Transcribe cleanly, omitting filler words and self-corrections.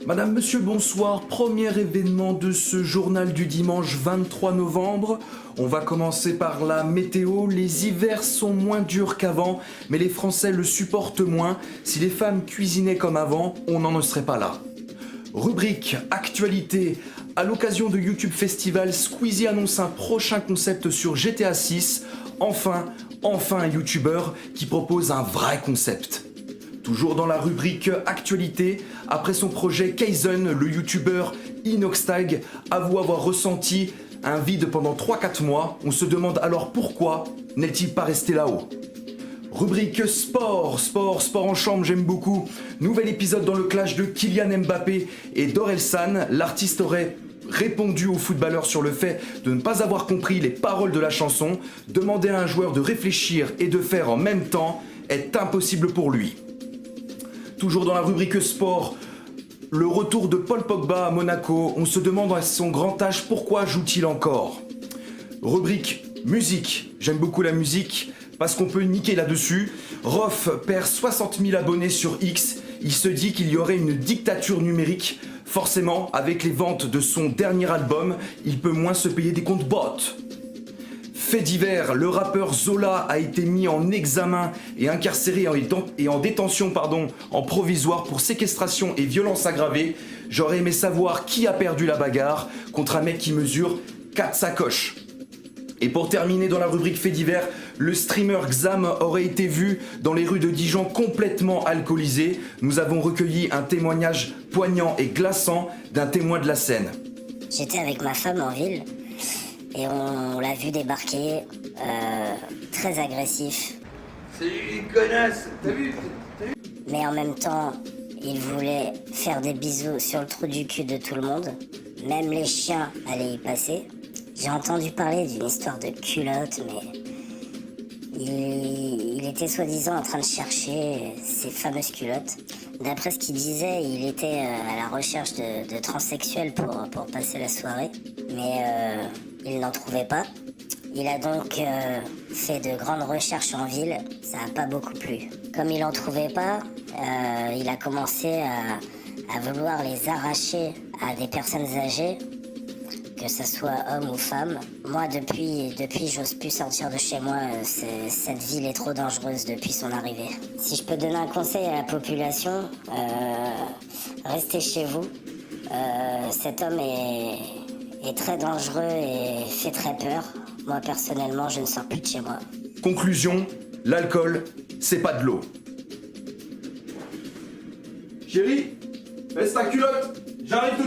Madame, monsieur, bonsoir. Premier événement de ce journal du dimanche 23 novembre. On va commencer par la météo. Les hivers sont moins durs qu'avant, mais les Français le supportent moins. Si les femmes cuisinaient comme avant, on n'en serait pas là. Rubrique actualité. À l'occasion de YouTube Festival, Squeezie annonce un prochain concept sur GTA 6. Enfin un YouTuber qui propose un vrai concept. Toujours dans la rubrique actualité, après son projet Kaizen, le YouTuber Inoxtag avoue avoir ressenti un vide pendant 3-4 mois. On se demande alors pourquoi n'est-il pas resté là-haut. Rubrique sport en chambre, j'aime beaucoup. Nouvel épisode dans le clash de Kylian Mbappé et d'Orelsan. L'artiste aurait répondu au footballeur sur le fait de ne pas avoir compris les paroles de la chanson. Demander à un joueur de réfléchir et de faire en même temps est impossible pour lui. Toujours dans la rubrique sport, le retour de Paul Pogba à Monaco. On se demande à son grand âge pourquoi joue-t-il encore. Rubrique musique, j'aime beaucoup la musique parce qu'on peut niquer là-dessus. Rof perd 60 000 abonnés sur X. Il se dit qu'il y aurait une dictature numérique. Forcément, avec les ventes de son dernier album, il peut moins se payer des comptes bots. Fait divers, le rappeur Zola a été mis en examen et incarcéré en détention en provisoire pour séquestration et violence aggravée. J'aurais aimé savoir qui a perdu la bagarre contre un mec qui mesure 4 sacoches. Et pour terminer dans la rubrique fait divers, le streamer Xam aurait été vu dans les rues de Dijon complètement alcoolisé. Nous avons recueilli un témoignage poignant et glaçant d'un témoin de la scène. J'étais avec ma femme en ville et on l'a vu débarquer, très agressif. C'est une connasse, t'as vu? Mais en même temps, il voulait faire des bisous sur le trou du cul de tout le monde. Même les chiens allaient y passer. J'ai entendu parler d'une histoire de culotte, mais il était soi-disant en train de chercher ces fameuses culottes. D'après ce qu'il disait, il était à la recherche de transsexuels pour passer la soirée, mais il n'en trouvait pas. Il a donc fait de grandes recherches en ville, ça n'a pas beaucoup plu. Comme il n'en trouvait pas, il a commencé à vouloir les arracher à des personnes âgées, que ce soit homme ou femme. Moi, depuis j'ose plus sortir de chez moi. Cette ville est trop dangereuse depuis son arrivée. Si je peux donner un conseil à la population, restez chez vous. Cet homme est très dangereux et fait très peur. Moi, personnellement, je ne sors plus de chez moi. Conclusion, l'alcool, c'est pas de l'eau. Chérie, baisse ta culotte, j'arrive